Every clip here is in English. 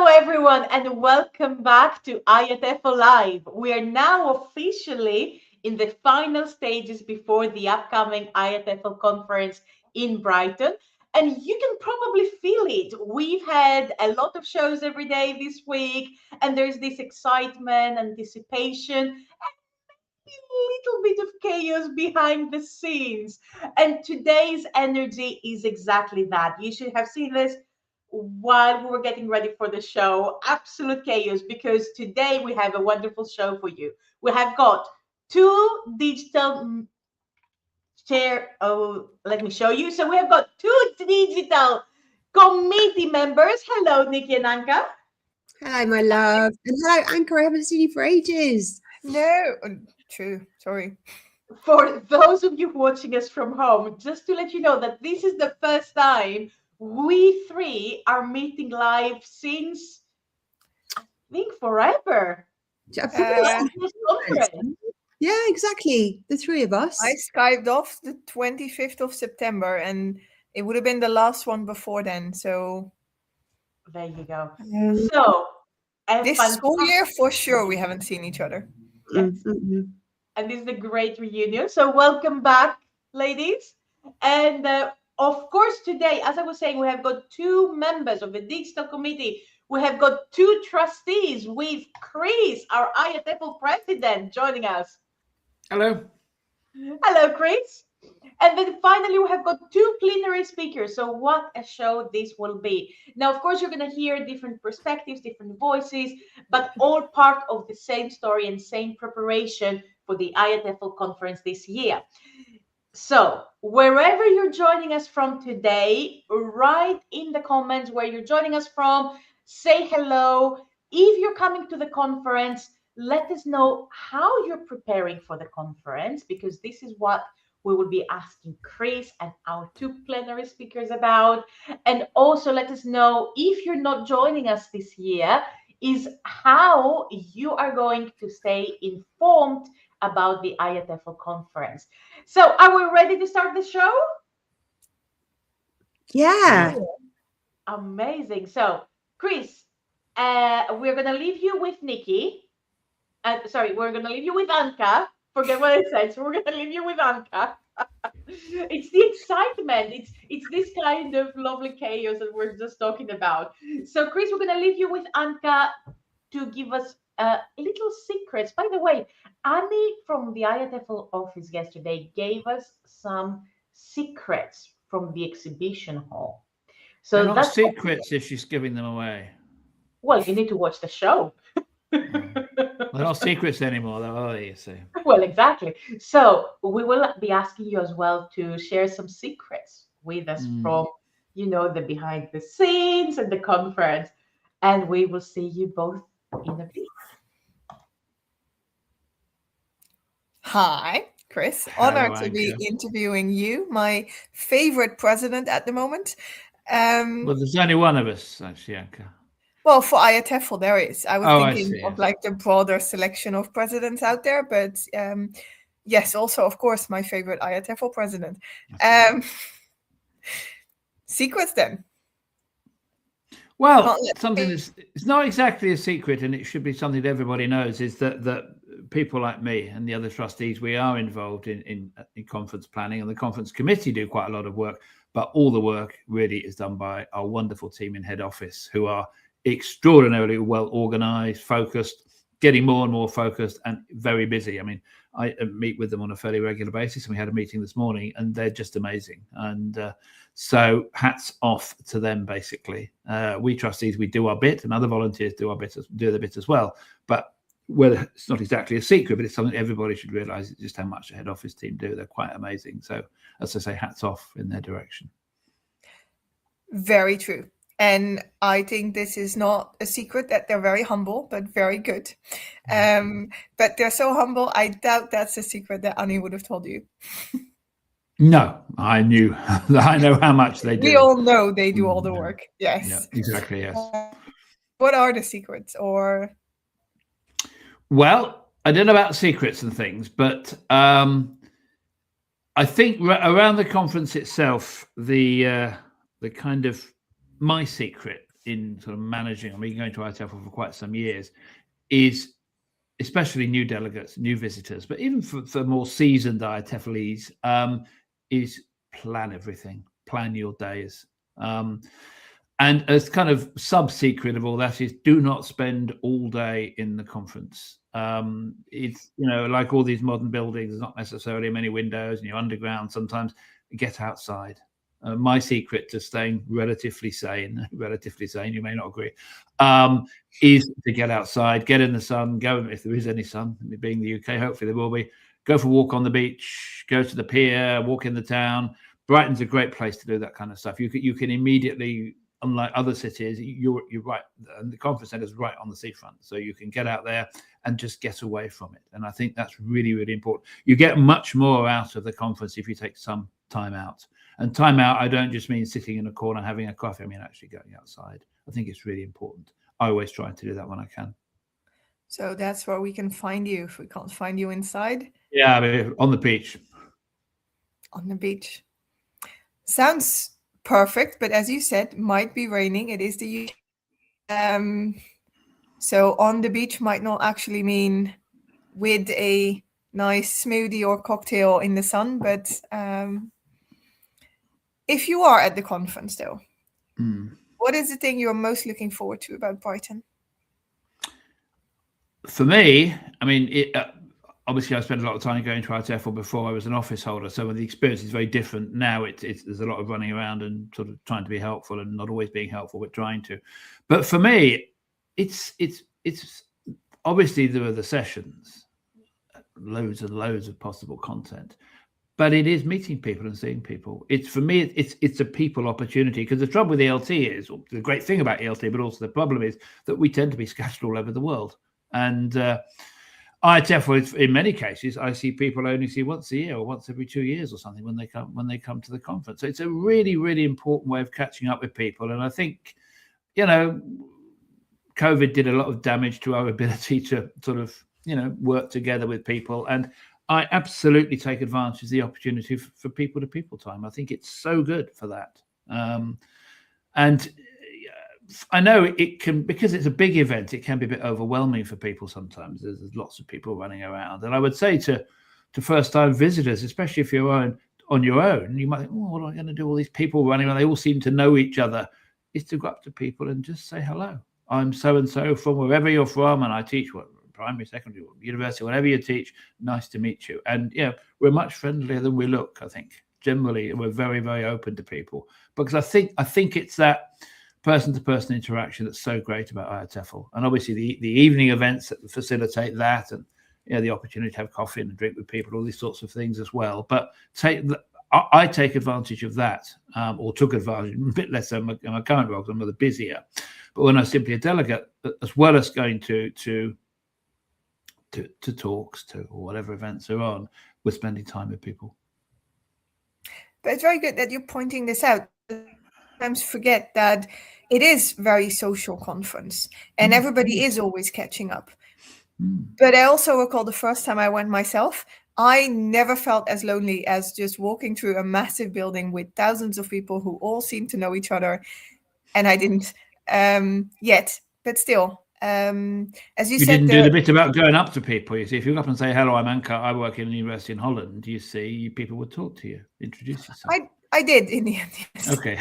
Hello, everyone, and welcome back to IATEFL Live. We are now officially in the final stages before the upcoming IATEFL conference in Brighton. And you can probably feel it. We've had a lot of shows every day this week, and there's this excitement, anticipation, and a little bit of chaos behind the scenes. And today's energy is exactly that. You should have seen this while we were getting ready for the show. Absolute chaos, because today we have a wonderful show for you. We have got two digital let me show you. So we have got two digital committee members. Hello, Nikki and Anka. Hello, my love. And hello, Anka. I haven't seen you for ages. No, true. Sorry. For those of you watching us from home, just to let you know that this is the first time we three are meeting live since, I think, forever. Yeah, exactly. The three of us. I Skyped off the 25th of September, and it would have been the last one before then. So there you go. So this school year, for sure, we haven't seen each other. Yes. And this is a great reunion. So welcome back, ladies. And of course, today, as I was saying, we have got two members of the digital committee. We have got two trustees with Chris, our IATEFL President, joining us. Hello. Hello, Chris. And then finally, we have got two plenary speakers. So what a show this will be. Now, of course, you're going to hear different perspectives, different voices, but all part of the same story and same preparation for the IATEFL conference this year. So wherever you're joining us from today, write in the comments where you're joining us from, say hello. If you're coming to the conference, let us know how you're preparing for the conference, because this is what we will be asking Chris and our two plenary speakers about. And also let us know, if you're not joining us this year, is how you are going to stay informed about the IATEFL conference. So are we ready to start the show? Yeah. Amazing. So Chris, we're going to leave you with Nikki. We're going to leave you with Anka. Forget what I said. So we're going to leave you with Anka. It's the excitement. It's this kind of lovely chaos that we're just talking about. So Chris, we're going to leave you with Anka to give us little secrets. By the way, Annie from the IATEFL office yesterday gave us some secrets from the exhibition hall. So they're not secrets if she's giving them away. Well, you need to watch the show. They're not secrets anymore, though, are they? You see. Well, exactly. So we will be asking you as well to share some secrets with us from, the behind the scenes and the conference. And we will see you both in a bit. Hi, Chris. Honored to be interviewing you, my favorite president at the moment. Well, there's only one of us, actually, Anka. Well, for IATEFL, there is. I was thinking of yes. like the broader selection of presidents out there, but yes, also, of course, my favorite IATEFL president. Secrets then? Well, something that's it's not exactly a secret, and it should be something that everybody knows, is that people like me and the other trustees, we are involved in conference planning, and the conference committee do quite a lot of work, but all the work really is done by our wonderful team in head office, who are extraordinarily well organized, focused, getting more and more focused, and very busy. I mean, I meet with them on a fairly regular basis, and we had a meeting this morning, and they're just amazing. And so hats off to them, basically. We trustees, we do our bit, and other volunteers do their bit as well. But whether it's not exactly a secret, but it's something everybody should realize just how much the head office team do. They're quite amazing. So, as I say, hats off in their direction. Very true. And I think this is not a secret that they're very humble, but very good. But they're so humble, I doubt that's a secret that Annie would have told you. No, I knew. I know how much they do. We all know they do all the work. Yes. Yeah, exactly, yes. What are the secrets? Or? Well, I don't know about secrets and things, but I think around the conference itself, the kind of my secret in sort of managing, I mean, going to IATEFL for quite some years, is especially new delegates, new visitors, but even for more seasoned IATEFLees, is plan everything, plan your days. And as kind of sub-secret of all that is, do not spend all day in the conference. It's, you know, like all these modern buildings, there's not necessarily many windows, and you're underground sometimes. Get outside. My secret to staying relatively sane, you may not agree, is to get outside, get in the sun, go, if there is any sun, being the UK, hopefully there will be, go for a walk on the beach, go to the pier, walk in the town. Brighton's a great place to do that kind of stuff. You can immediately, unlike other cities, you're right, and the conference centre is right on the seafront, so you can get out there and just get away from it. And I think that's really, really important. You get much more out of the conference if you take some time out. And time out, I don't just mean sitting in a corner having a coffee. I mean actually going outside. I think it's really important. I always try to do that when I can. So that's where we can find you if we can't find you inside. Yeah, I mean, on the beach. On the beach. Sounds perfect, but as you said, might be raining. It is the UK. So on the beach might not actually mean with a nice smoothie or cocktail in the sun, but if you are at the conference though, what is the thing you're most looking forward to about Brighton? For me, I mean, obviously I spent a lot of time going to IATEFL before I was an office holder, so the experience is very different now. There's a lot of running around and sort of trying to be helpful and not always being helpful, but trying to. But for me, it's obviously there are the sessions, loads and loads of possible content, but it is meeting people and seeing people. For me, it's a people opportunity, because the trouble with ELT is, or the great thing about ELT, but also the problem is that we tend to be scattered all over the world. And IATEFL, in many cases, I see people only see once a year or once every 2 years or something when they come to the conference. So it's a really, really important way of catching up with people. And I think, you know, COVID did a lot of damage to our ability to sort of, you know, work together with people. And I absolutely take advantage of the opportunity for people-to-people time. I think it's so good for that. And I know it can, because it's a big event, it can be a bit overwhelming for people sometimes. There's lots of people running around. And I would say to first-time visitors, especially if you're on your own, you might think, oh, what am I going to do? All these people running around, they all seem to know each other. Is to go up to people and just say hello. I'm so-and-so from wherever you're from, and I teach primary, secondary, university, whatever you teach. Nice to meet you. And yeah, we're much friendlier than we look, I think. Generally, we're very, very open to people, because I think it's that person-to-person interaction that's so great about IATEFL. And obviously the evening events that facilitate that, and you know, the opportunity to have coffee and a drink with people, all these sorts of things as well. But I take advantage of that, or took advantage, a bit less than my current role, because I'm rather busier. But when I was simply a delegate, as well as going to talks, or whatever events are on, we're spending time with people. But it's very good that you're pointing this out. Sometimes forget that it is very social conference, and everybody is always catching up. But I also recall the first time I went myself, I never felt as lonely as just walking through a massive building with thousands of people who all seem to know each other. And I didn't yet, but still, as you said, didn't do the bit about going up to people. You see, if you go up and say, hello, I'm Anka, I work in a university in Holland, you see, people would talk to you, introduce yourself. I did in the end. Yes. Okay.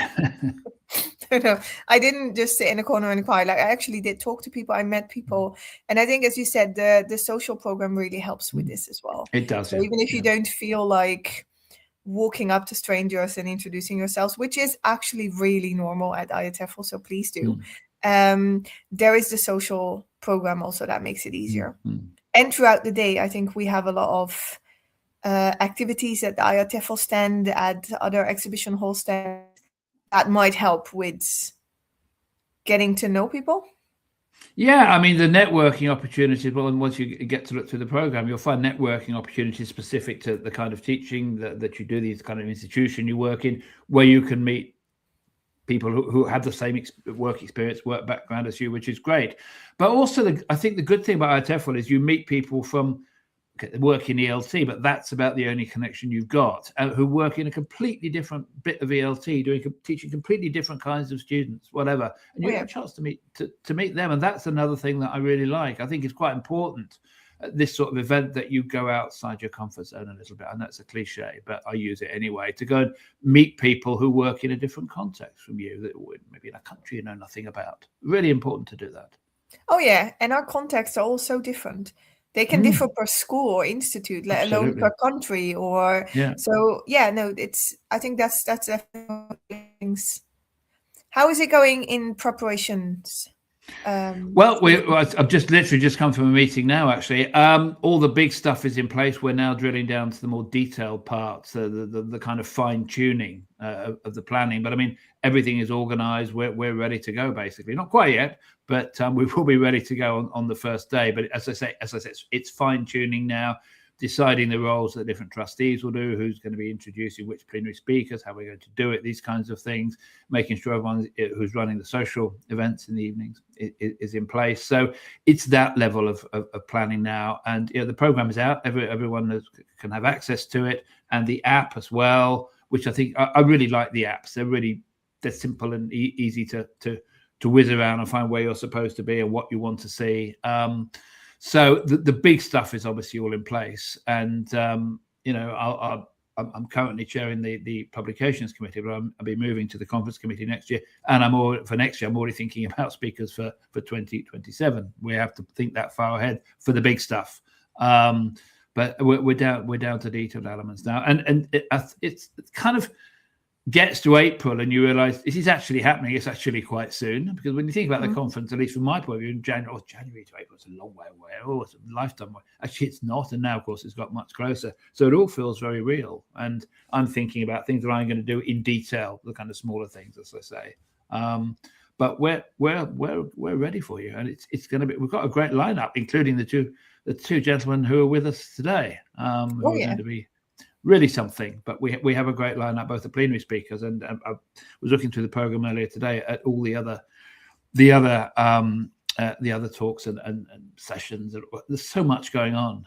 No, I didn't just sit in a corner and cry. Like, I actually did talk to people. I met people. And I think, as you said, the social program really helps with this as well. It does. So even if you don't feel like walking up to strangers and introducing yourselves, which is actually really normal at IATEFL, so please do. There is the social program also that makes it easier. And throughout the day, I think we have a lot of activities at the IATEFL stand, at other exhibition hall stands, that might help with getting to know people. Yeah, I mean, the networking opportunities, well, and once you get to look through the program, you'll find networking opportunities specific to the kind of teaching that you do, these kind of institution you work in, where you can meet people who have the same work experience, work background as you, which is great. But also, I think the good thing about IATEFL is you meet people from work in ELT, but that's about the only connection you've got, who work in a completely different bit of ELT, teaching completely different kinds of students, whatever. And you have a chance to meet them. And that's another thing that I really like. I think it's quite important at this sort of event that you go outside your comfort zone a little bit. And that's a cliche, but I use it anyway, to go and meet people who work in a different context from you, that maybe in a country you know nothing about. Really important to do that. Oh yeah, and our contexts are all so different. They can differ per school or institute, let alone per country. Or so yeah, no, I think that's definitely things. How is it going in preparations? Well, I've just literally come from a meeting now, actually. All the big stuff is in place. We're now drilling down to the more detailed parts, the kind of fine tuning of the planning. But I mean, everything is organized. We're ready to go, basically. Not quite yet, but we will be ready to go on the first day. But as I say, it's fine tuning now, deciding the roles that different trustees will do, who's going to be introducing which plenary speakers, how we're going to do it, these kinds of things, making sure everyone who's running the social events in the evenings is in place. So it's that level of planning now. And the program is out. Everyone can have access to it, and the app as well, which I think I really like the apps. They're simple and easy to whiz around and find where you're supposed to be and what you want to see. So the big stuff is obviously all in place, and I'm currently chairing the publications committee, but I'll be moving to the conference committee next year, and I'm already thinking about speakers for 2027. We have to think that far ahead for the big stuff, but we're down to detailed elements now, and it's kind of gets to April and you realize this is actually happening. It's actually quite soon, because when you think about the conference, at least from my point of view, January to April, it's a long way away. Oh, it's a lifetime away. Actually, it's not. And now, of course, it's got much closer. So it all feels very real. And I'm thinking about things that I'm going to do in detail, the kind of smaller things, as I say. But we're ready for you, and it's going to be. We've got a great lineup, including the two gentlemen who are with us today, who are going to be really something. But we have a great lineup, both the plenary speakers, and I was looking through the program earlier today at all the other talks and sessions. There's so much going on,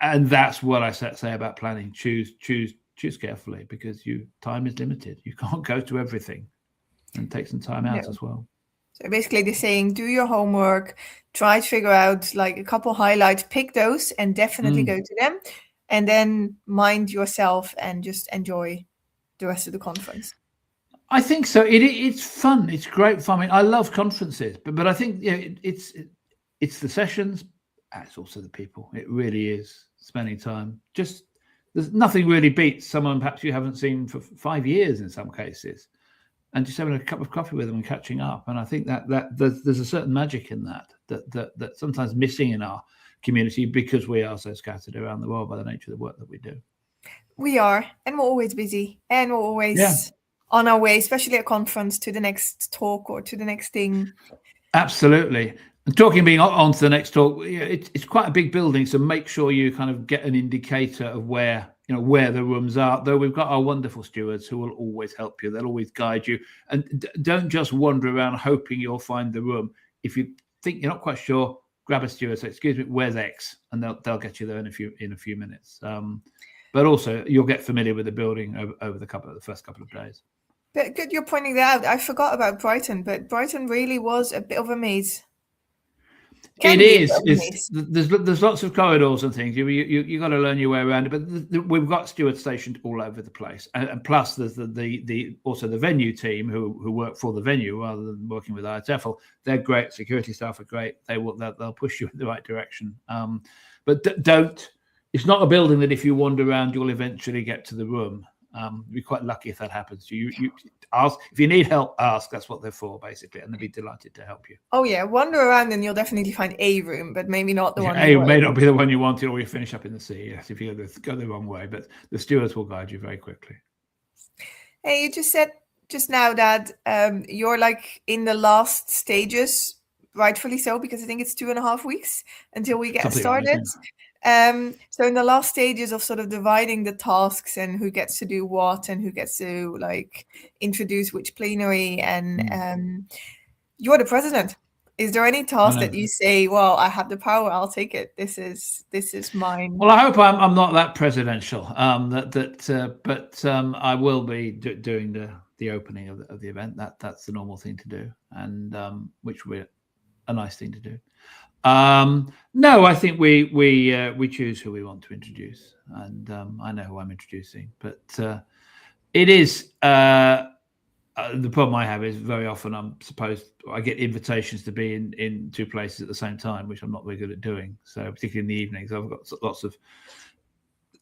and that's what I say about planning. Choose carefully, because time is limited. You can't go to everything, and take some time out as well. So basically they're saying, do your homework, try to figure out like a couple highlights, pick those and definitely go to them, and then mind yourself and just enjoy the rest of the conference. I think so. It's fun. It's great fun. I mean, I love conferences, but I think it's the sessions. It's also the people. It really is spending time. Just there's nothing really beats someone perhaps you haven't seen for 5 years in some cases, and just having a cup of coffee with them and catching up. And I think that there's a certain magic in that sometimes missing in our community, because we are so scattered around the world by the nature of the work that we do. We are, and we're always busy, and we're always on our way, especially at a conference, to the next talk or to the next thing. Absolutely. And being on to the next talk, it's quite a big building, so make sure you kind of get an indicator of where the rooms are. Though we've got our wonderful stewards who will always help you. They'll always guide you, and don't just wander around hoping you'll find the room. If you think you're not quite sure, grab a steward. Say, "Excuse me, where's X?" and they'll get you there in a few minutes. But also you'll get familiar with the building over the first couple of days. But good, you're pointing that out. I forgot about Brighton, but Brighton really was a bit of a maze. It is. There's lots of corridors and things. You got to learn your way around it. But we've got stewards stationed all over the place, and plus there's also the venue team who work for the venue rather than working with IATEFL. They're great. Security staff are great. They'll push you in the right direction. But don't. It's not a building that if you wander around you'll eventually get to the room. You'd be quite lucky if that happens. You ask if you need help. Ask. That's what they're for, basically, and they'll be delighted to help you. Oh yeah, wander around and you'll definitely find a room, but maybe not the one. A may not be the one you wanted, or you finish up in the sea. Yes, if you go the wrong way, but the stewards will guide you very quickly. Hey, you just said just now that you're like in the last stages, rightfully so, because I think it's 2.5 weeks until we get started. So in the last stages of sort of dividing the tasks and who gets to do what and who gets to like introduce which plenary, and you're the president. Is there any task that you say, well, I have the power, I'll take it. This is mine. Well, I hope I'm not that presidential. But I will be doing the opening of the event. That's the normal thing to do, and which will be a nice thing to do. No, I think we choose who we want to introduce, and I know who I'm introducing. But it is the problem I have is very often I get invitations to be in two places at the same time, which I'm not very good at doing. So particularly in the evenings, I've got lots of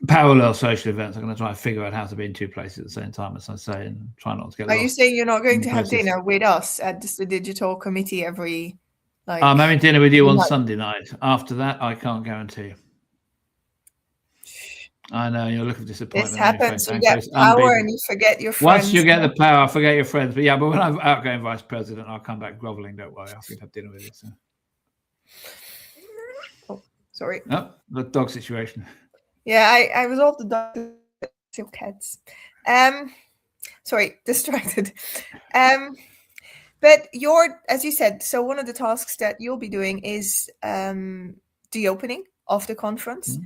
parallel social events. I'm going to try and figure out how to be in two places at the same time, as I say, and try not to get lost. Are you saying you're not going to have dinner with us at the digital committee every? I'm having dinner with you on Sunday night. After that, I can't guarantee. I know, you're looking for disappointment. This happens. You get power and you forget your friends. Once you get the power, forget your friends. But when I'm outgoing vice president, I'll come back groveling. Don't worry, I'll have dinner with you. So. Oh, sorry. Oh, the dog situation. Yeah, I resolved the dog. Still cats. Sorry, distracted. But as you said, so one of the tasks that you'll be doing is the opening of the conference.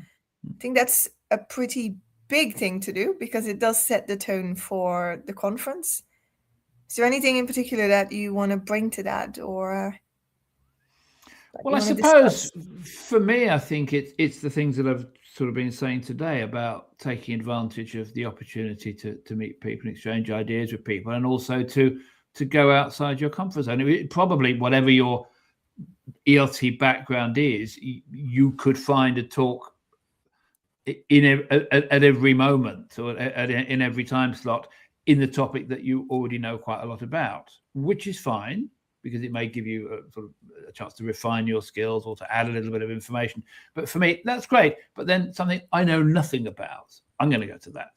I think that's a pretty big thing to do because it does set the tone for the conference. Is there anything in particular that you want to bring to that, or? Well, I suppose for me, I think it's the things that I've sort of been saying today about taking advantage of the opportunity to meet people and exchange ideas with people, and also to go outside your comfort zone. Probably whatever your ELT background is, you could find a talk at every moment or in every time slot in the topic that you already know quite a lot about, which is fine because it may give you a chance to refine your skills or to add a little bit of information. But for me, that's great. But then something I know nothing about, I'm going to go to that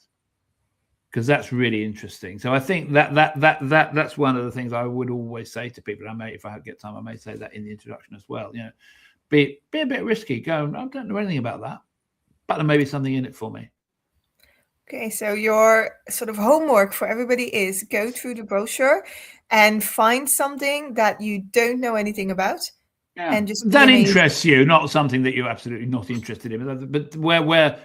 because that's really interesting. So I think that's one of the things I would always say to people. If I get time, I may say that in the introduction as well. Be a bit risky. Go, I don't know anything about that, but there may be something in it for me. Okay, so your sort of homework for everybody is go through the brochure and find something that you don't know anything about. Yeah. And just that interests you, not something that you're absolutely not interested in, but where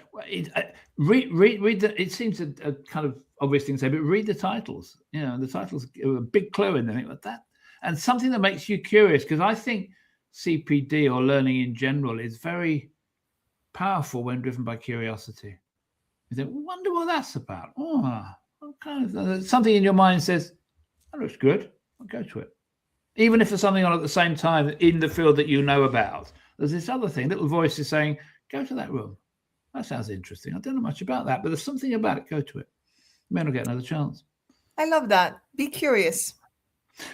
read the. It seems a kind of obvious thing to say, but read the titles. The titles are a big clue in there, like that, and something that makes you curious. Because I think CPD or learning in general is very powerful when driven by curiosity. You think, wonder what that's about. Oh, kind of something in your mind says, that looks good. I'll go to it. Even if there's something on at the same time in the field that you know about, there's this other thing, little voice is saying, go to that room. That sounds interesting. I don't know much about that, but there's something about it. Go to it. You may not get another chance. I love that. Be curious.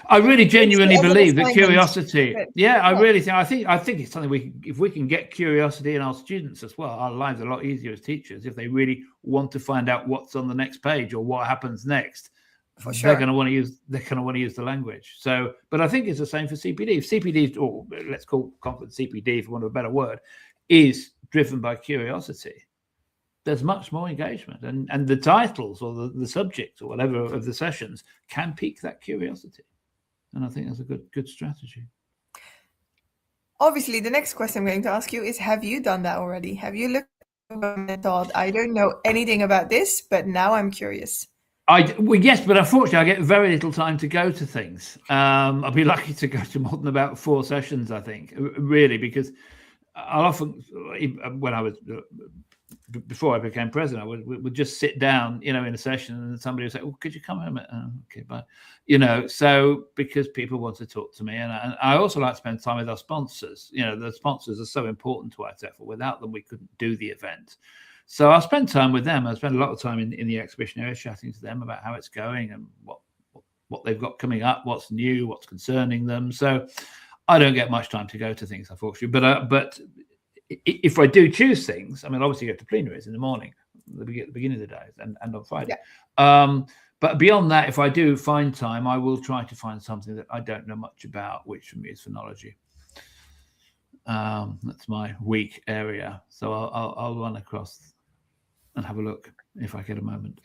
I really genuinely believe that curiosity. I really think. I think it's something if we can get curiosity in our students as well, our lives are a lot easier as teachers if they really want to find out what's on the next page or what happens next. For sure. They're going to want to use the language. So, but I think it's the same for CPD. If CPD, or let's call conference CPD for want of a better word, is driven by curiosity, there's much more engagement, and the titles or the subjects or whatever of the sessions can pique that curiosity, and I think that's a good strategy. Obviously, the next question I'm going to ask you is: have you done that already? Have you looked and thought, I don't know anything about this, but now I'm curious? Yes, but unfortunately, I get very little time to go to things. I'll be lucky to go to more than about 4 sessions, I think, really, because I'll often, when I was before I became president, I would just sit down, in a session, and somebody would say, "Oh, could you come home?" Okay, bye. So because people want to talk to me, and I also like to spend time with our sponsors. The sponsors are so important to IATEFL. Without them, we couldn't do the event. So I'll spend time with them. I spend a lot of time in the exhibition area chatting to them about how it's going and what they've got coming up, what's new, what's concerning them. So I don't get much time to go to things, unfortunately. But if I do choose things, obviously go to plenaries in the morning, at the beginning of the day, and on Friday. Yeah. But beyond that, if I do find time, I will try to find something that I don't know much about, which for me is phonology. That's my weak area. So I'll run across and have a look if I get a moment.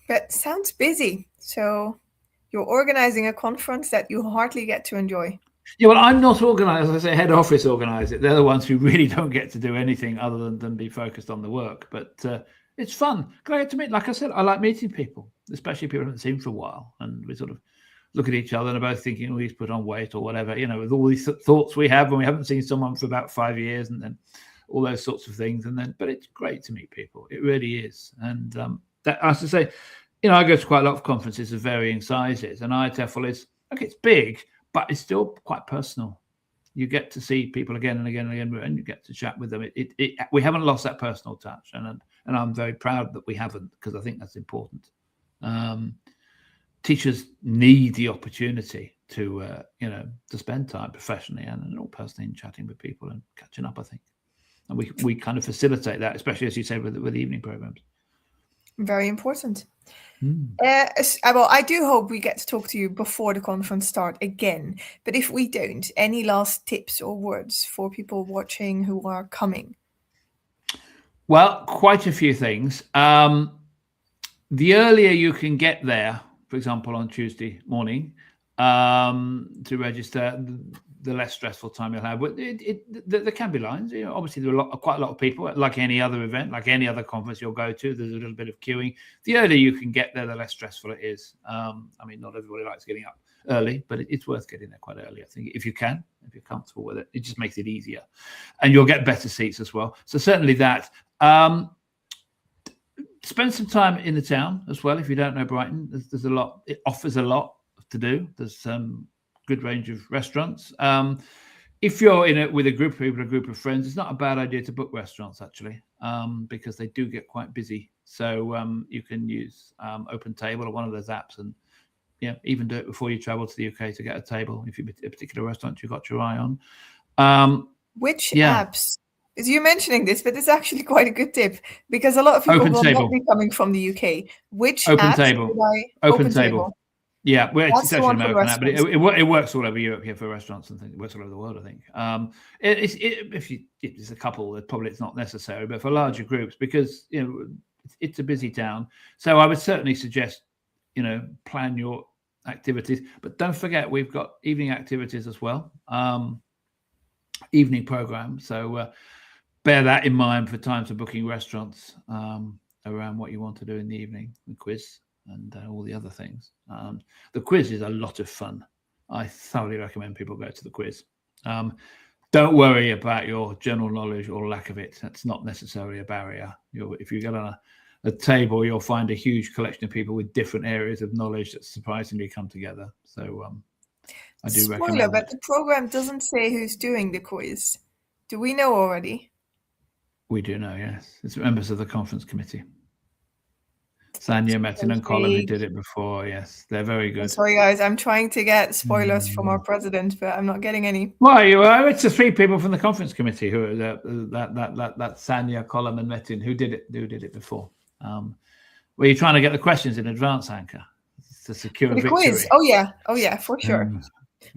That sounds busy. So you're organizing a conference that you hardly get to enjoy. Yeah, well, I'm not organised. As I say, head office organise it. They're the ones who really don't get to do anything other than be focused on the work. But it's fun. I get to meet, like I said, I like meeting people, especially people I haven't seen for a while. And we sort of look at each other and are both thinking, oh, he's put on weight or whatever, with all these thoughts we have when we haven't seen someone for about 5 years, and then all those sorts of things. But it's great to meet people. It really is. And that, as I say, I go to quite a lot of conferences of varying sizes, and IATEFL is, okay, it's big, but it's still quite personal. You get to see people again and again and again, and you get to chat with them. We haven't lost that personal touch, and I'm very proud that we haven't, because I think that's important. Teachers need the opportunity to spend time professionally and all personally in chatting with people and catching up, I think. And we kind of facilitate that, especially, as you say, with the evening programs. Very important. Well, I do hope we get to talk to you before the conference start again. But if we don't, any last tips or words for people watching who are coming? Well, quite a few things. The earlier you can get there, for example, on Tuesday morning, to register, the less stressful time you'll have. But there can be lines. Obviously, there are quite a lot of people. Like any other event, like any other conference you'll go to, there's a little bit of queuing. The earlier you can get there, the less stressful it is. I mean, not everybody likes getting up early, but it's worth getting there quite early, I think, if you can, if you're comfortable with it. It just makes it easier. And you'll get better seats as well. So certainly that. Spend some time in the town as well. If you don't know Brighton, there's a lot. It offers a lot to do. There's some good range of restaurants. If you're with a group of people, a group of friends, it's not a bad idea to book restaurants, actually, because they do get quite busy. So you can use Open Table or one of those apps, and even do it before you travel to the UK to get a table if you're a particular restaurant you've got your eye on. Which apps? Because you're mentioning this, but it's actually quite a good tip, because a lot of people will not be coming from the UK. Which Open apps Table. Open Table. Yeah, well, it's actually an American app, but it works all over Europe here for restaurants and things. It works all over the world, I think. If there's a couple, probably it's not necessary, but for larger groups, because it's a busy town. So I would certainly suggest plan your activities, but don't forget we've got evening activities as well, evening program. So bear that in mind for times of booking restaurants around what you want to do in the evening, the quiz and all the other things. The quiz is a lot of fun. I thoroughly recommend people go to the quiz. Don't worry about your general knowledge or lack of it. That's not necessarily a barrier. If you get on a table, you'll find a huge collection of people with different areas of knowledge that surprisingly come together. So I do recommend. Spoiler, but the program doesn't say who's doing the quiz. Do we know already? We do know, yes. It's members of the conference committee. Sanya, Metin and Colin, who did it before. Yes, they're very good. Sorry, guys, I'm trying to get spoilers from our president, but I'm not getting any. Well, it's the three people from the conference committee who are that Sanya, Colin, and Metin who did it before. Were you trying to get the questions in advance, Anka, to secure the victory? Quiz. Oh yeah, for sure.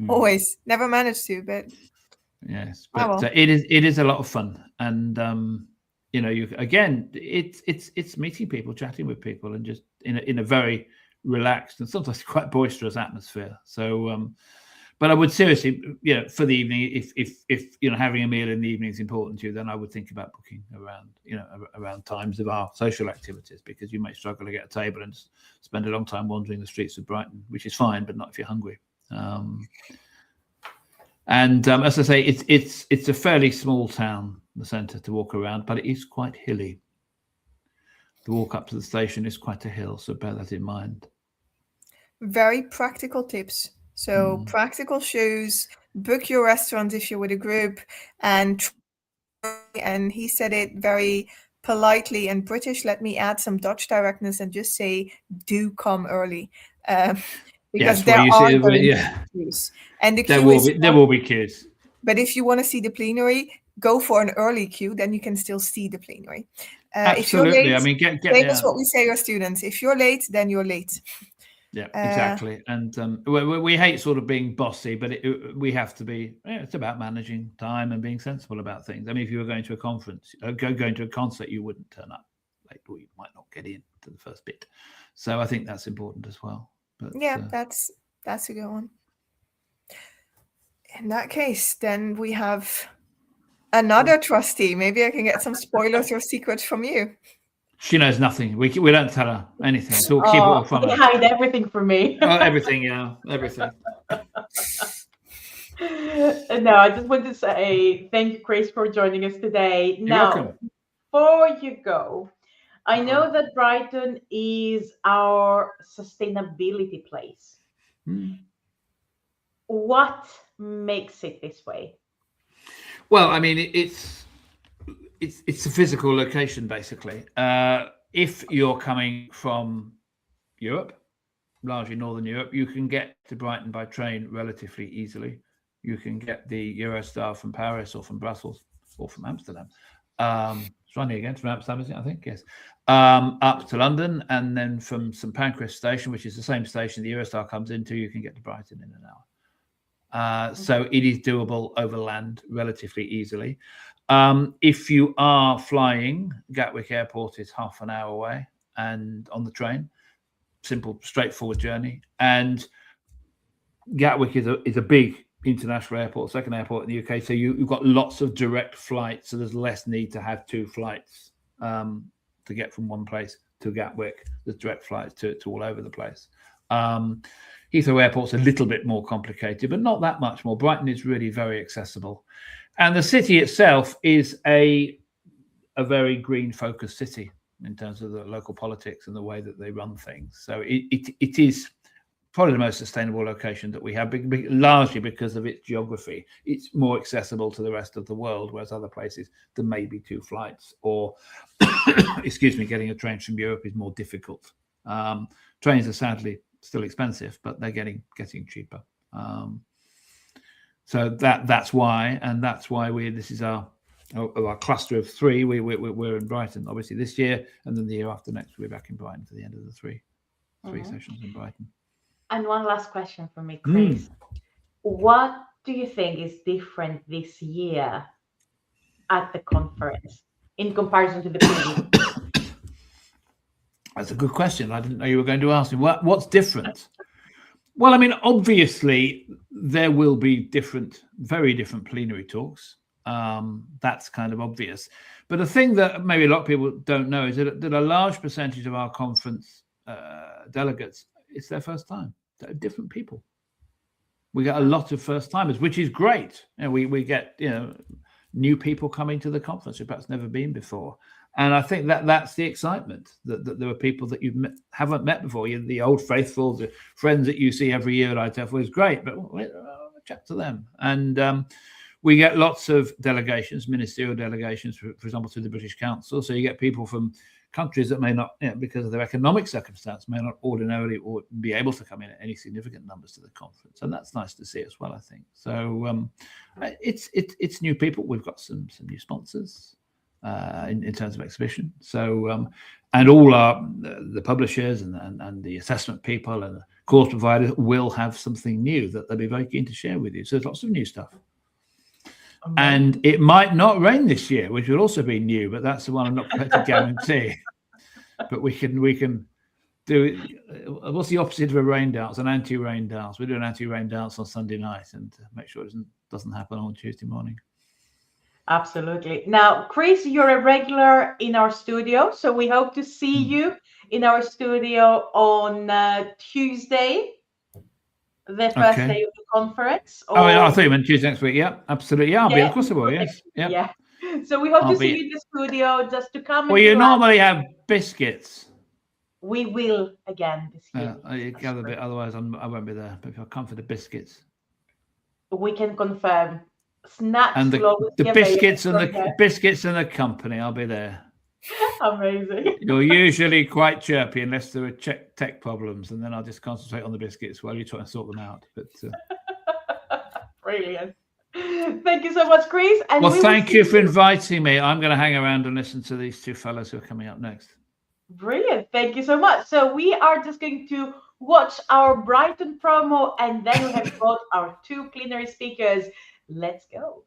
Always, never managed to, but yes, but it is a lot of fun, and it's meeting people, chatting with people, and just in a very relaxed and sometimes quite boisterous atmosphere. So, but I would seriously, for the evening, if having a meal in the evening is important to you, then I would think about booking around times of our social activities, because you may struggle to get a table and spend a long time wandering the streets of Brighton, which is fine, but not if you're hungry. And as I say, it's a fairly small town, the centre, to walk around, but it is quite hilly. The walk up to the station is quite a hill, so bear that in mind. Very practical tips. So practical shoes, book your restaurant if you're with a group, and he said it very politely and British. Let me add some Dutch directness and just say, do come early. Because there are queues. And the queue there will be queues. But if you want to see the plenary, go for an early queue, then you can still see the plenary. Absolutely. If you're late, I mean, get that's what we say to our students. If you're late, then you're late. Yeah, exactly. And we hate sort of being bossy, but we have to be. It's about managing time and being sensible about things. I mean, if you were going to a conference, going to a concert, you wouldn't turn up late, or you might not get in to the first bit. So I think that's important as well. But, yeah, that's a good one. In that case, then we have another trustee. Maybe I can get some spoilers or secrets from you. She knows nothing. We don't tell her anything. It's all keep it all from you her. hide everything from me. Oh, everything, yeah, everything. No, I just want to say thank you, Chris, for joining us today. You're Now, welcome. before you go, I know that Brighton is our sustainability place. What makes it this way? Well, I mean, it's a physical location, basically. If you're coming from Europe, largely Northern Europe, you can get to Brighton by train relatively easily. You can get the Eurostar from Paris or from Brussels or from Amsterdam. It's running again from Amsterdam, isn't it? I think, yes. Up to London, and then from St Pancras Station, which is the same station the Eurostar comes into, you can get to Brighton in an hour. So it is doable over land relatively easily. If you are flying, Gatwick Airport is half an hour away, and on the train, simple, straightforward journey. And Gatwick is a big international airport, second airport in the UK. So you've got lots of direct flights. So there's less need to have two flights to get from one place to Gatwick. There's direct flights to all over the place. Heathrow Airport's a little bit more complicated, but not that much more. Brighton is really very accessible. And the city itself is a very green-focused city in terms of the local politics and the way that they run things. So it is probably the most sustainable location that we have, largely because of its geography. It's more accessible to the rest of the world, whereas other places there may be two flights, or excuse me, getting a train from Europe is more difficult. Trains are sadly still expensive, but they're getting cheaper. So that's why, and that's why this is our cluster of three. We're in Brighton obviously this year, and then the year after next we're back in Brighton for the end of the three sessions in Brighton. And one last question for me, Chris. What do you think is different this year at the conference in comparison to the previous? That's a good question. I didn't know you were going to ask me. What's different? Well, I mean, obviously, there will be very different plenary talks. That's kind of obvious. But the thing that maybe a lot of people don't know is that a large percentage of our conference delegates, it's their first time. They're different people. We get a lot of first timers, which is great. We get new people coming to the conference who perhaps never been before. And I think that's the excitement, that there are people that you haven't met before. The old faithful, the friends that you see every year at IATEFL is great, but chat to them. And we get lots of delegations, ministerial delegations, for example, to the British Council. So you get people from countries that may not, because of their economic circumstance, may not ordinarily or be able to come in at any significant numbers to the conference. And that's nice to see as well, I think. So it's new people. We've got some new sponsors. In terms of exhibition, so and all the publishers and the assessment people and the course providers will have something new that they'll be very keen to share with you. So there's lots of new stuff, and it might not rain this year, which will also be new, but that's the one I'm not prepared to guarantee. But we can do. What's the opposite of a rain dance? An anti-rain dance. We do an anti-rain dance on Sunday night and make sure it doesn't happen on Tuesday morning. Absolutely. Now, Chris, you're a regular in our studio, so we hope to see you in our studio on Tuesday, the first day of the conference. I thought you meant Tuesday next week. Yeah, absolutely. Yeah, I'll be, of course I will. Yes. Yeah. So we hope to see you in the studio just to come. Well, you normally have biscuits. We will again this year. You gather a bit, otherwise I won't be there. But if I'll come for the biscuits, we can confirm. Snacks and the biscuits and the biscuits and the company. I'll be there. Amazing. You're usually quite chirpy unless there are tech problems, and then I'll just concentrate on the biscuits while you try and sort them out. But brilliant. Thank you so much, Chris. And thank you for inviting me. I'm going to hang around and listen to these two fellows who are coming up next. Brilliant. Thank you so much. So we are just going to watch our Brighton promo, and then we have got our two plenary speakers. Let's go.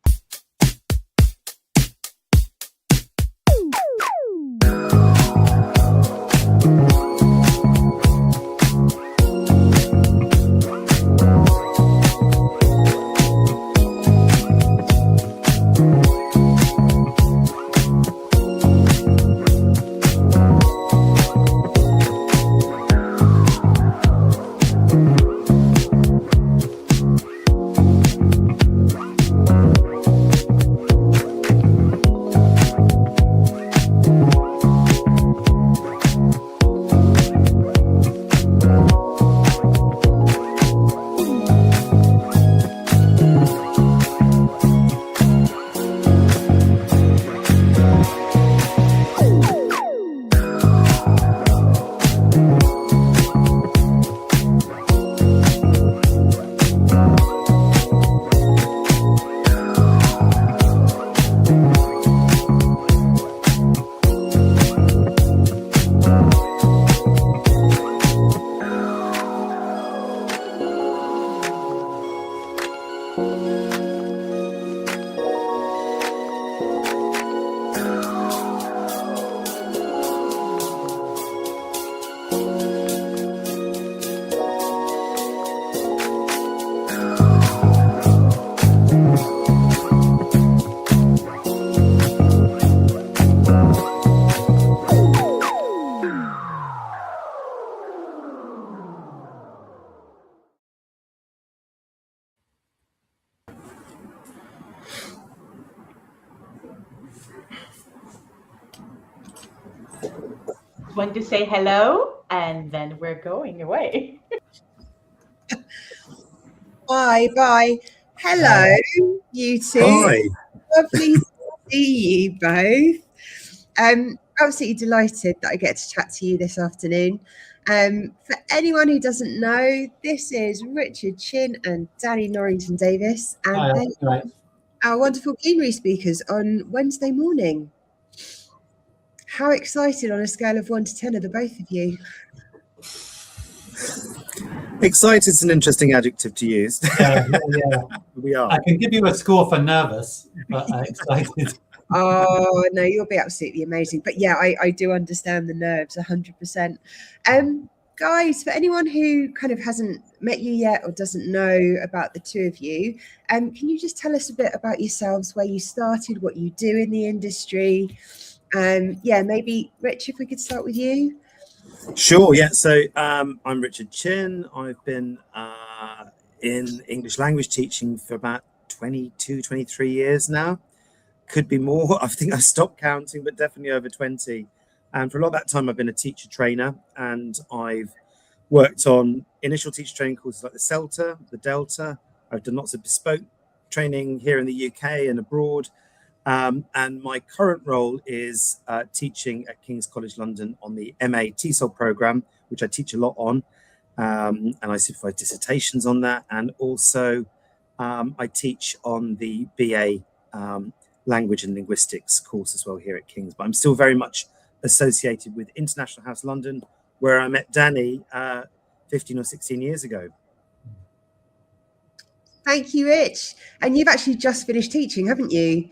Want to say hello, and then we're going away. Bye. Hello, you two. Hi. Lovely to see you both. Absolutely delighted that I get to chat to you this afternoon. For anyone who doesn't know, this is Richard Chinn and Danny Norrington-Davies, and they are our wonderful plenary speakers on Wednesday morning. How excited on a scale of 1 to 10 are the both of you? Excited is an interesting adjective to use. Yeah. We are. I can give you a score for nervous, but excited. Oh, no, you'll be absolutely amazing. But yeah, I do understand the nerves 100%. Guys, for anyone who kind of hasn't met you yet or doesn't know about the two of you, can you just tell us a bit about yourselves, where you started, what you do in the industry? Yeah, maybe Rich, if we could start with you. Sure, yeah. So I'm Richard Chinn. I've been in English language teaching for about 22, 23 years now. Could be more. I think I've stopped counting, but definitely over 20. And for a lot of that time, I've been a teacher trainer, and I've worked on initial teacher training courses like the CELTA, the Delta. I've done lots of bespoke training here in the UK and abroad. And my current role is teaching at King's College London on the MA TESOL programme, which I teach a lot on. And I supervise dissertations on that. And also I teach on the BA Language and Linguistics course as well here at King's. But I'm still very much associated with International House London, where I met Danny 15 or 16 years ago. Thank you, Rich. And you've actually just finished teaching, haven't you?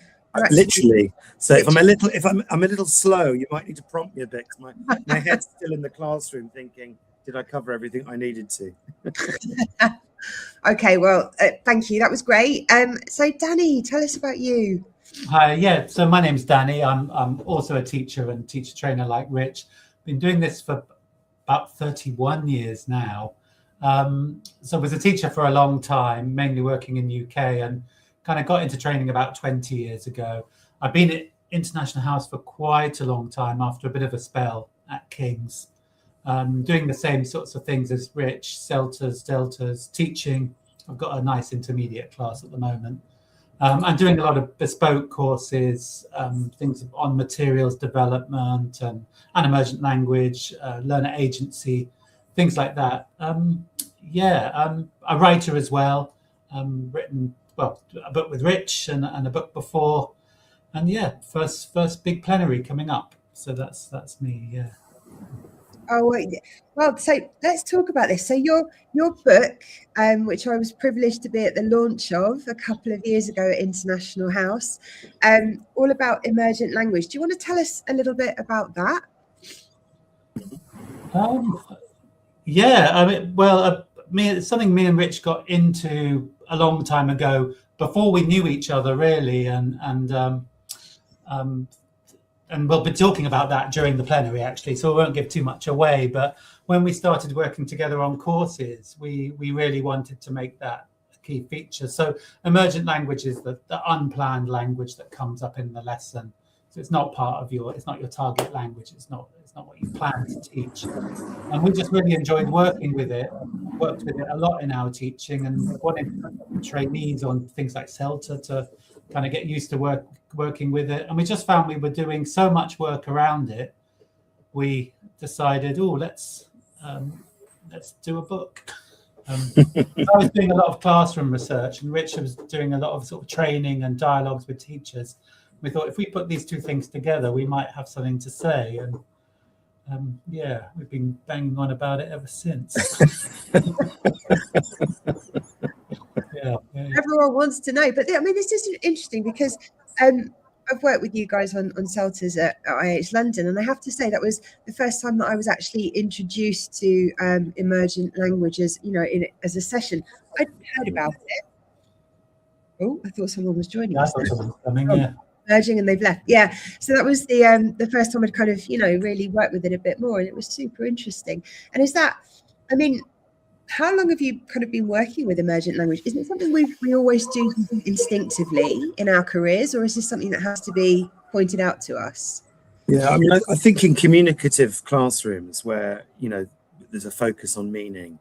Literally. So if I'm a little slow, you might need to prompt me a bit, because my head's still in the classroom thinking, did I cover everything I needed to? Okay, well, thank you. That was great. So Danny, tell us about you. Hi, yeah. So my name's Danny. I'm also a teacher and teacher trainer like Rich. Been doing this for about 31 years now. So I was a teacher for a long time, mainly working in the UK, and kind of got into training about 20 years ago. I've been at International House for quite a long time after a bit of a spell at King's, doing the same sorts of things as Rich, CELTAs, Deltas, teaching. I've got a nice intermediate class at the moment. I'm doing a lot of bespoke courses, things on materials development and emergent language, learner agency, things like that. I'm a writer as well, written a book with Rich and a book before, and yeah, first big plenary coming up. So that's me. Yeah. Oh, well, so let's talk about this. So your book, which I was privileged to be at the launch of a couple of years ago at International House, all about emergent language. Do you want to tell us a little bit about that? Yeah, I mean, it's something me and Rich got into a long time ago, before we knew each other really, and we'll be talking about that during the plenary actually, so we won't give too much away. But when we started working together on courses, we really wanted to make that a key feature. So emergent language is the unplanned language that comes up in the lesson. So it's not part of it's not your target language. It's not what you plan to teach. And we just really enjoyed working with it. Worked with it a lot in our teaching, and wanted trainees on things like CELTA to kind of get used to working with it. And we just found we were doing so much work around it. We decided, let's do a book. I was doing a lot of classroom research, and Richard was doing a lot of sort of training and dialogues with teachers. We thought if we put these two things together, we might have something to say. And we've been banging on about it ever since. Yeah. Everyone wants to know. But I mean, this is interesting because I've worked with you guys on CELTAs at IATEFL London, and I have to say that was the first time that I was actually introduced to emergent languages, as a session. I'd heard about it. Oh, I thought someone was joining us. Emerging, and they've left. Yeah, so that was the first time I'd kind of really worked with it a bit more, and it was super interesting. And is that, I mean, how long have you kind of been working with emergent language? Isn't it something we always do instinctively in our careers, or is this something that has to be pointed out to us? Yeah, I mean, I think in communicative classrooms where there's a focus on meaning,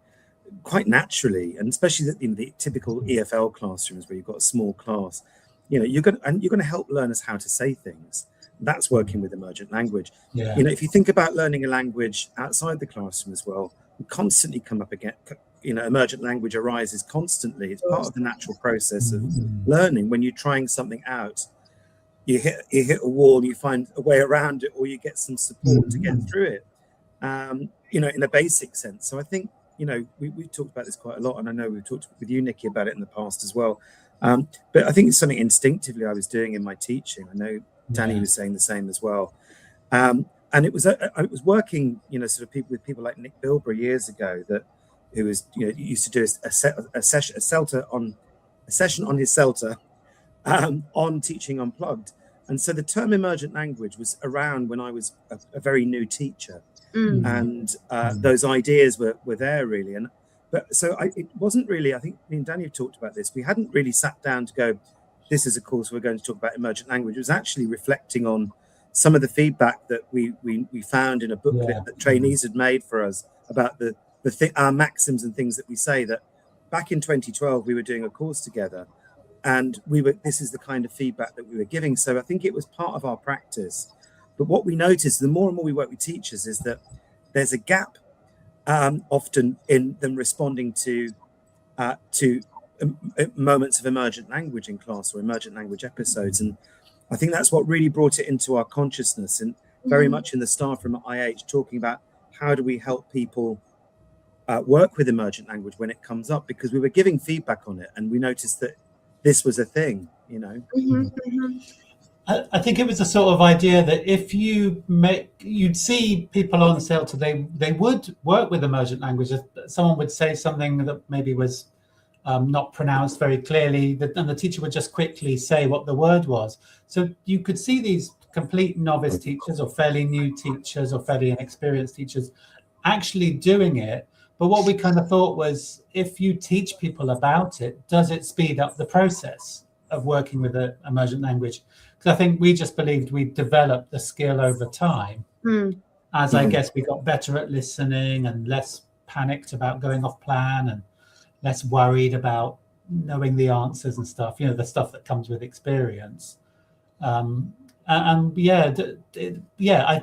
quite naturally, and especially in the typical EFL classrooms where you've got a small class, you're going to help learners how to say things. That's working with emergent language. Yeah. If you think about learning a language outside the classroom as well, we constantly come up against, emergent language arises constantly. It's part of the natural process of learning. When you're trying something out, you hit a wall, you find a way around it, or you get some support to get through it. In a basic sense. So I think we've talked about this quite a lot, and I know we've talked with you, Nikki, about it in the past as well. But I think it's something instinctively I was doing in my teaching. I know Danny was saying the same as well. And it was working, sort of with people like Nick Bilbrough years ago, who was used to do a session on his CELTA on Teaching Unplugged. And so the term emergent language was around when I was a very new teacher, and those ideas were there really. It wasn't really. I think me and Danny have talked about this. We hadn't really sat down to go, this is a course we're going to talk about emergent language. It was actually reflecting on some of the feedback that we found in a booklet that trainees had made for us about our maxims and things that we say. That back in 2012 we were doing a course together, and this is the kind of feedback that we were giving. So I think it was part of our practice. But what we noticed, the more and more we work with teachers, is that there's a gap often in them responding to moments of emergent language in class or emergent language episodes. And I think that's what really brought it into our consciousness, and very much in the staff room at IH, talking about how do we help people work with emergent language when it comes up, because we were giving feedback on it and we noticed that this was a thing, I think it was a sort of idea that if you'd see people on CELTA, they would work with emergent language. Someone would say something that maybe was not pronounced very clearly, and the teacher would just quickly say what the word was. So you could see these complete novice teachers or fairly new teachers or fairly inexperienced teachers actually doing it. But what we kind of thought was, if you teach people about it, does it speed up the process of working with an emergent language? Because I think we just believed we developed the skill over time. As I guess we got better at listening and less panicked about going off plan and less worried about knowing the answers and stuff, the stuff that comes with experience. I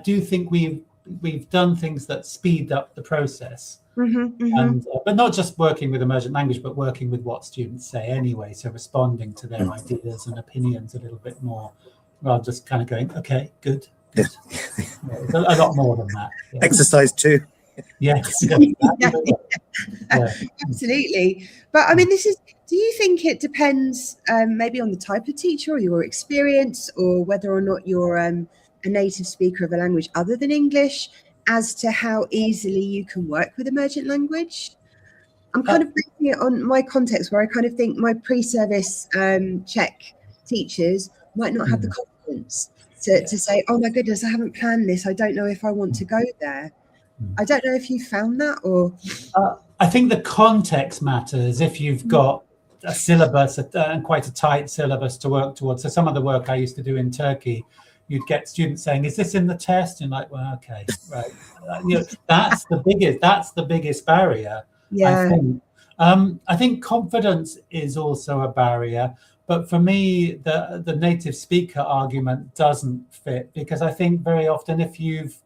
do think we've done things that speed up the process. And but not just working with emergent language, but working with what students say anyway. So responding to their ideas and opinions a little bit more, rather than just kind of going, okay, good. It's a lot more than that. Exercise 2. Yes. Absolutely. But I mean, do you think it depends maybe on the type of teacher or your experience, or whether or not you're a native speaker of a language other than English, as to how easily you can work with emergent language? I'm kind of basing it on my context, where I kind of think my pre-service check teachers might not have the confidence to say, oh my goodness, I haven't planned this, I don't know if I want to go there. I don't know if you found that, or I think the context matters. If you've got a syllabus and quite a tight syllabus to work towards. So some of the work I used to do in Turkey, you'd get students saying, is this in the test? And like, well, okay, right. That's the biggest barrier. I think confidence is also a barrier. But for me, the native speaker argument doesn't fit, because I think very often if you've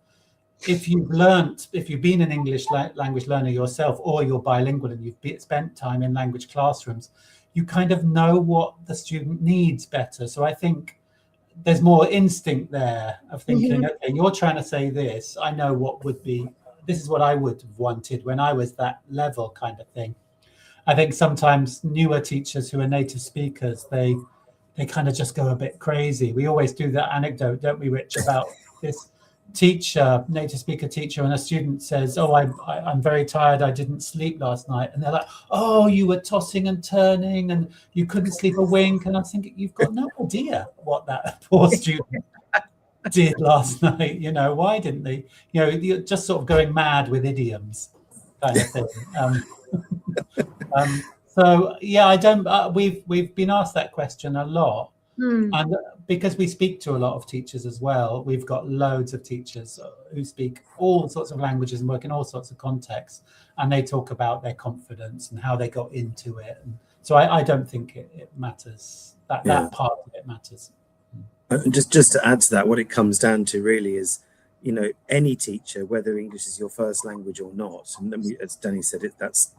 been an English language learner yourself, or you're bilingual and you've spent time in language classrooms, you kind of know what the student needs better. So I think there's more instinct there of thinking, okay, you're trying to say this, I know this is what I would have wanted when I was that level, kind of thing. I think sometimes newer teachers who are native speakers, they kind of just go a bit crazy. We always do that anecdote, don't we, Rich, about this teacher, native speaker teacher, and a student says, oh, I'm very tired, I didn't sleep last night. And they're like, oh, you were tossing and turning and you couldn't sleep a wink. And I think you've got no idea what that poor student did last night. You know, why didn't they? You know, you're just sort of going mad with idioms kind of thing. So yeah, I don't. We've been asked that question a lot, and because we speak to a lot of teachers as well, we've got loads of teachers who speak all sorts of languages and work in all sorts of contexts, and they talk about their confidence and how they got into it. And so I don't think it matters. That part of it matters. Just to add to that, what it comes down to really is, you know, any teacher, whether English is your first language or not, and then as Danny said,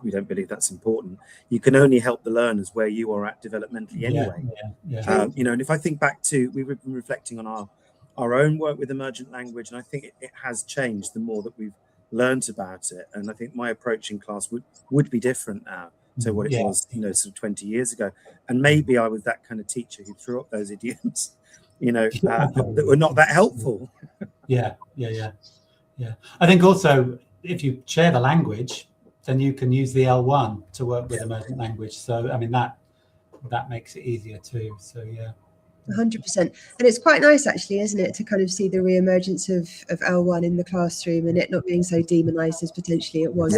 we don't believe that's important. You can only help the learners where you are at developmentally anyway. You know, and if I think back to, we've been reflecting on our own work with emergent language, and I think it has changed the more that we've learned about it. And I think my approach in class would be different now to what it was, you know, sort of 20 years ago. And maybe I was that kind of teacher who threw up those idioms, you know, that were not that helpful. Yeah. I think also if you share the language, then you can use the L1 to work with emergent language. So I mean that makes it easier too. So yeah. 100%. And it's quite nice actually, isn't it, to kind of see the re-emergence of L1 in the classroom and it not being so demonized as potentially it was.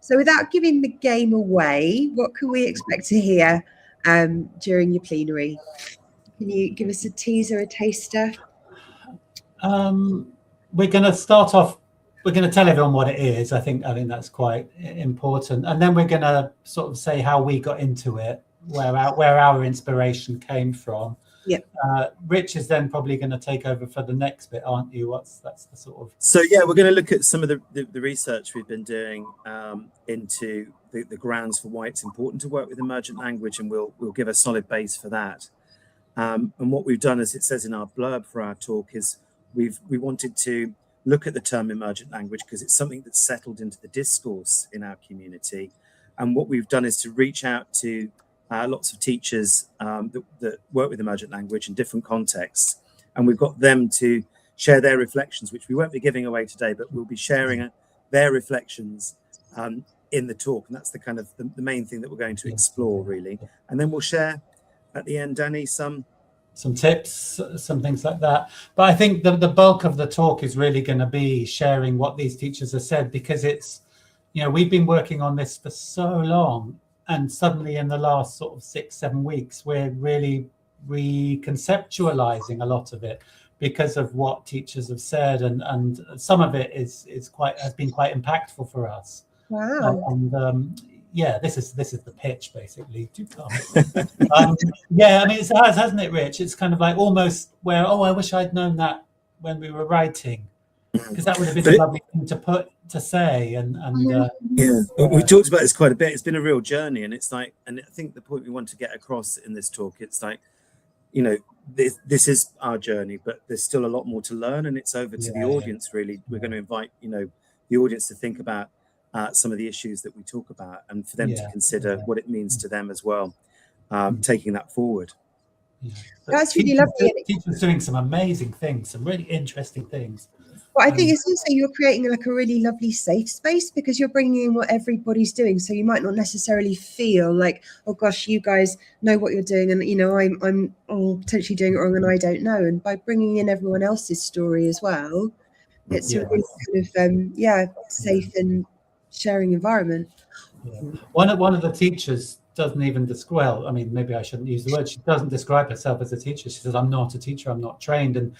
So without giving the game away, what can we expect to hear during your plenary? Can you give us a teaser, a taster? We're going to start off, we're going to tell everyone what it is. I think that's quite important. And then we're going to sort of say how we got into it, where our inspiration came from. Rich is then probably going to take over for the next bit, aren't you? That's the sort of... So yeah, we're going to look at some of the research we've been doing into the grounds for why it's important to work with emergent language, and we'll give a solid base for that. And what we've done, as it says in our blurb for our talk, is we wanted to look at the term emergent language because it's something that's settled into the discourse in our community. And what we've done is to reach out to lots of teachers that work with emergent language in different contexts. And we've got them to share their reflections, which we won't be giving away today, but we'll be sharing their reflections in the talk. And that's the kind of the main thing that we're going to explore, really. And then we'll share at the end, Danny, some tips, some things like that. But I think the bulk of the talk is really going to be sharing what these teachers have said, because it's, you know, we've been working on this for so long, and suddenly in the last sort of 6-7 weeks, we're really reconceptualizing a lot of it because of what teachers have said, and some of it has been quite impactful for us. Wow. Yeah, this is the pitch basically. Yeah, I mean, it has, hasn't it, Rich? It's kind of like almost where, I wish I'd known that when we were writing, because that would have been a lovely thing to say. And we talked about this quite a bit. It's been a real journey, and it's like, and I think the point we want to get across in this talk, it's like, you know, this is our journey, but there's still a lot more to learn, and it's over to the audience. Really, we're going to invite, you know, the audience to think about some of the issues that we talk about, and for them to consider what it means to them as well, taking that forward. That's really lovely. Teachers doing some amazing things, some really interesting things. Well, I think it's also, you're creating like a really lovely safe space, because you're bringing in what everybody's doing. So you might not necessarily feel like, oh gosh, you guys know what you're doing, and you know, I'm potentially doing it wrong and I don't know. And by bringing in everyone else's story as well, it's a really kind of safe and sharing environment. One of the teachers doesn't even describe, well, I mean, maybe I shouldn't use the word, she doesn't describe herself as a teacher. She says, I'm not a teacher, I'm not trained, and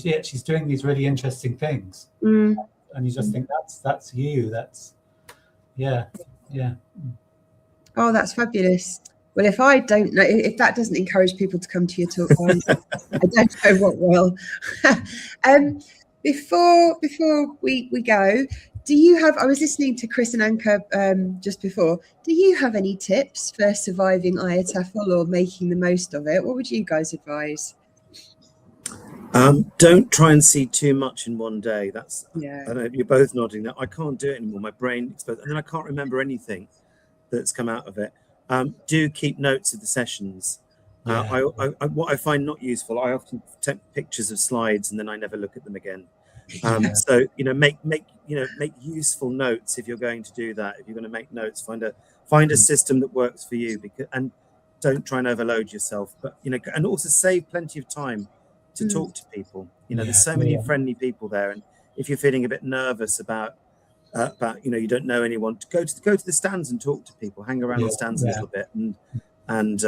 yet she's doing these really interesting things. And you just think that's you, that's Oh, that's fabulous. Well, if I don't know, if that doesn't encourage people to come to your talk, I don't know what will. Before we go, do you have, I was listening to Chris and Anka just before, do you have any tips for surviving IATEFL or making the most of it? What would you guys advise? Don't try and see too much in one day. That's, Yeah. I know you're both nodding that. I can't do it anymore. My brain explodes, and then I can't remember anything that's come out of it. Do keep notes of the sessions. What I find not useful, I often take pictures of slides and then I never look at them again. So make useful notes if you're going to do that. If you're going to make notes, find a system that works for you, and don't try and overload yourself. But and also save plenty of time to talk to people. There's so many friendly people there, and if you're feeling a bit nervous about you don't know anyone, to go to the stands and talk to people, hang around the stands a little bit, and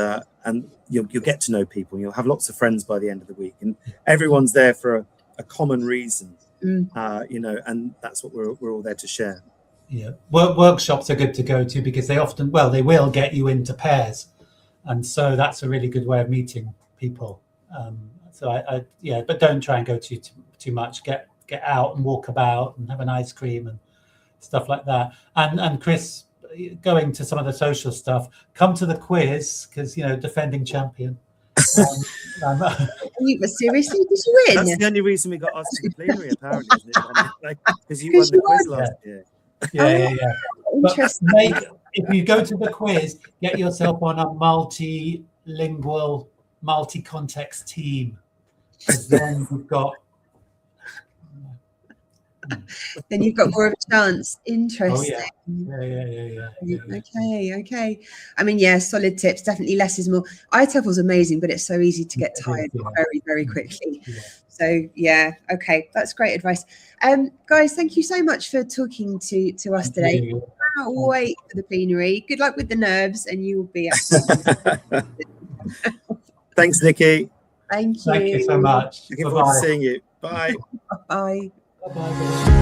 you'll get to know people. You'll have lots of friends by the end of the week, and everyone's there for a common reason. And that's what we're all there to share. Yeah, workshops are good to go to because they often, they will get you into pairs, and so that's a really good way of meeting people. But don't try and go too much. Get out and walk about and have an ice cream and stuff like that. And Chris, going to some of the social stuff, come to the quiz because defending champion. Seriously, did you win? That's the only reason we got asked to the plenary, apparently, isn't it? Because you won the quiz last year. Yeah. Interesting. If you go to the quiz, get yourself on a multilingual, multi-context team. Because then you've got. Then you've got more of a chance. Interesting. Oh, yeah. Okay. I mean, solid tips. Definitely less is more. IATEFL is amazing, but it's so easy to get tired very, very quickly. So okay, that's great advice. Guys, thank you so much for talking to us today. Can't wait for the plenary. Good luck with the nerves, and you will be absolutely. Thanks, Nikki. Thank you. Thank you so much. Looking forward to seeing you. Bye. Bye. Bye-bye.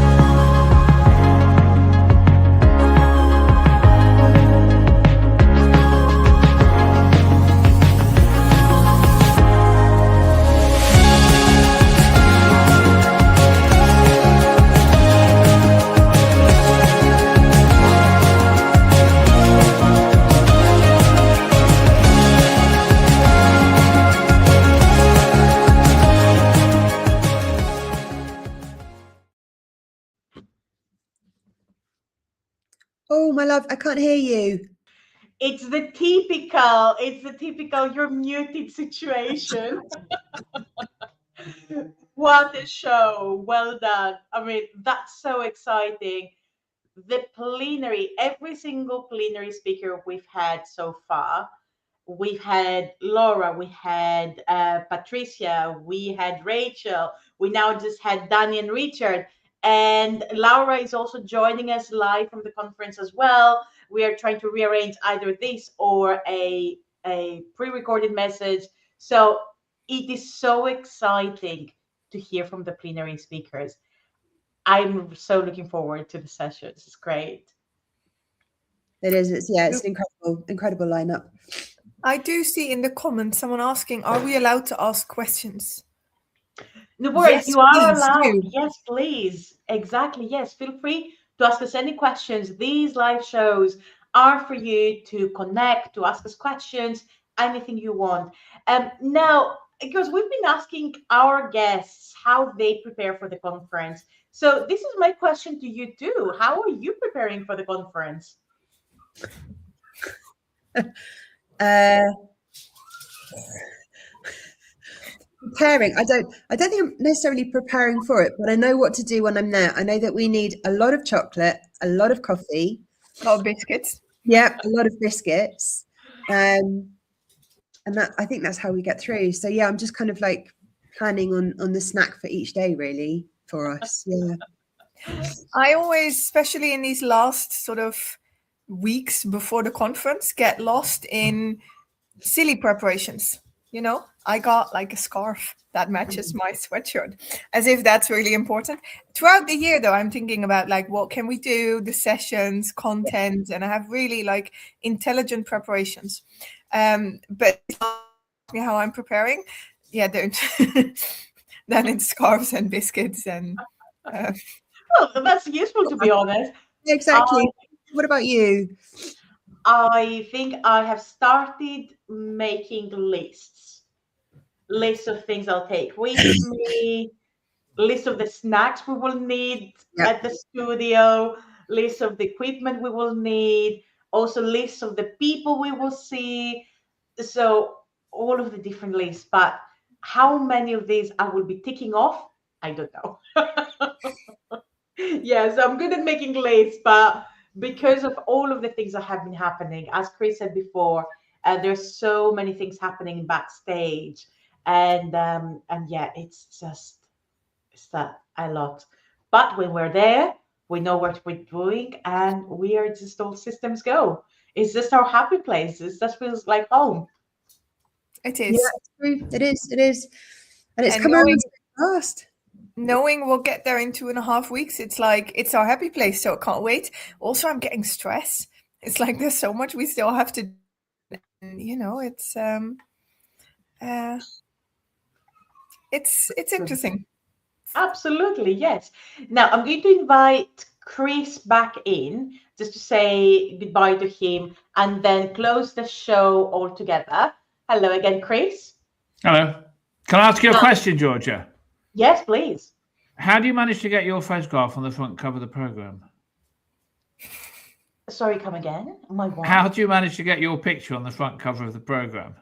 Oh, my love, I can't hear you. It's the typical you're muted situation. What a show. Well done. I mean, that's so exciting. The plenary, every single plenary speaker we've had so far, we've had Laura, we had Patricia, we had Rachel, we now just had Danny and Richard. And Laura is also joining us live from the conference as well. We are trying to rearrange either this or a pre-recorded message. So it is so exciting to hear from the plenary speakers. I'm so looking forward to the sessions. It's great. It is. It's an incredible lineup. I do see in the comments someone asking, are we allowed to ask questions? No worries, Yes, you are please allowed. do. Yes, please. Exactly. Yes, feel free to ask us any questions. These live shows are for you to connect, to ask us questions, anything you want. Now, because we've been asking our guests how they prepare for the conference. So this is my question to you too. How are you preparing for the conference? Preparing. I don't think I'm necessarily preparing for it, but I know what to do when I'm there. I know that we need a lot of chocolate, a lot of coffee, A lot of biscuits. Yeah, a lot of biscuits. And that, I think that's how we get through. So yeah, I'm just kind of like planning on the snack for each day really for us. Yeah. I always, especially in these last sort of weeks before the conference, get lost in silly preparations. You know, I got like a scarf that matches my sweatshirt, as if that's really important. Throughout the year, though, I'm thinking about like, what can we do, the sessions, content, and I have really like intelligent preparations. But how I'm preparing, don't. Then it's scarves and biscuits and. Well, that's useful to be honest. Exactly. What about you? I think I have started making lists list of things I'll take with me, list of the snacks we will need at the studio, list of the equipment we will need, also lists of the people we will see. So all of the different lists, but how many of these I will be ticking off, I don't know. Yes, I'm good at making lists, but because of all of the things that have been happening, as Chris said before, there's so many things happening backstage, and yeah, it's that a lot. But when we're there, we know what we're doing, and we are just all systems go. It's just our happy place. It just feels like home. It is. Yeah, it's true. It is. It is. And it's And coming around so fast. Knowing we'll get there in 2.5 weeks, it's like it's our happy place, so I can't wait. Also, I'm getting stress. It's like there's so much we still have to do. You know, it's interesting. Absolutely, yes. Now I'm going to invite Chris back in just to say goodbye to him and then close the show altogether. Hello again, Chris. Hello. Can I ask you a question, Georgia? Yes, please. How do you manage to get your photograph on the front cover of the program? Sorry, come again. My what? How do you manage to get your picture on the front cover of the program?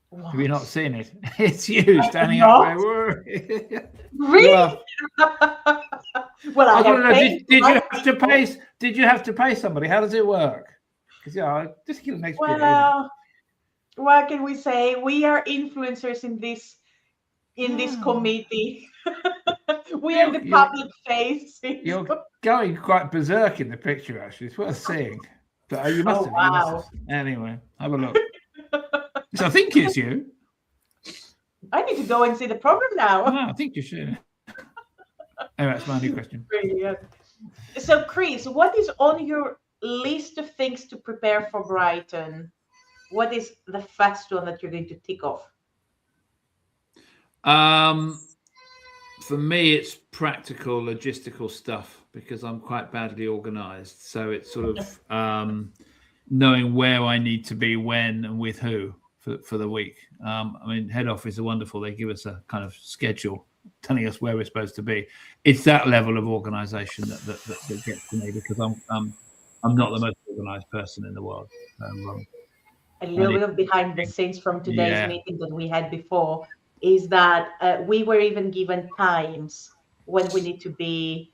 What? Have you not seen it? It's you standing up there. Really? Well, I don't know. have Did you have to pay? Did you have to pay somebody? How does it work? Because just give an experience. Well, what can we say? We are influencers in this committee. We are the public face. You're going quite berserk in the picture, actually. It's worth seeing. But you must have. Wow. Anyway, have a look. So I think it's you. I need to go and see the program now. No, I think you should. Anyway, that's my new question. Brilliant. So, Chris, what is on your list of things to prepare for Brighton? What is the first one that you're going to tick off? For me, it's practical, logistical stuff because I'm quite badly organized. So it's sort of knowing where I need to be, when, and with who for the week. I mean, head office are wonderful. They give us a kind of schedule telling us where we're supposed to be. It's that level of organization that gets to me because I'm not the most organized person in the world. A little bit of behind the scenes from today's meeting that we had before is that we were even given times when we need to be,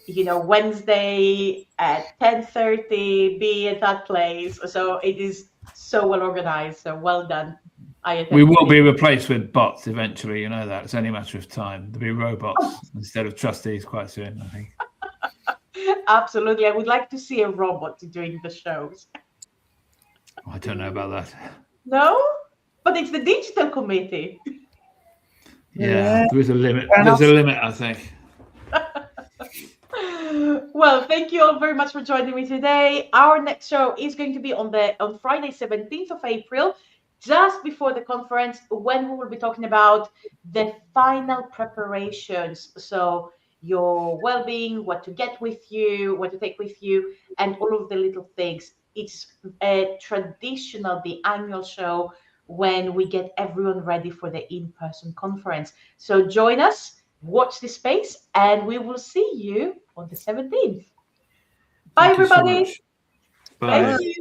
Wednesday at 10:30, be at that place. So it is so well organized. So well done. We will be replaced with bots eventually. You know that. It's only a matter of time. There'll be robots instead of trustees quite soon, I think. Absolutely. I would like to see a robot doing the shows. I don't know about that. No? But it's the digital committee. Yeah, there is a limit. There's a limit, I think. Well, thank you all very much for joining me today. Our next show is going to be on Friday, 17th of April, just before the conference, when we will be talking about the final preparations. So your well-being, what to get with you, what to take with you, and all of the little things. It's a traditional, the annual show when we get everyone ready for the in-person conference. So join us, watch this space, and we will see you on the 17th. Bye, everybody. Bye. Thank you.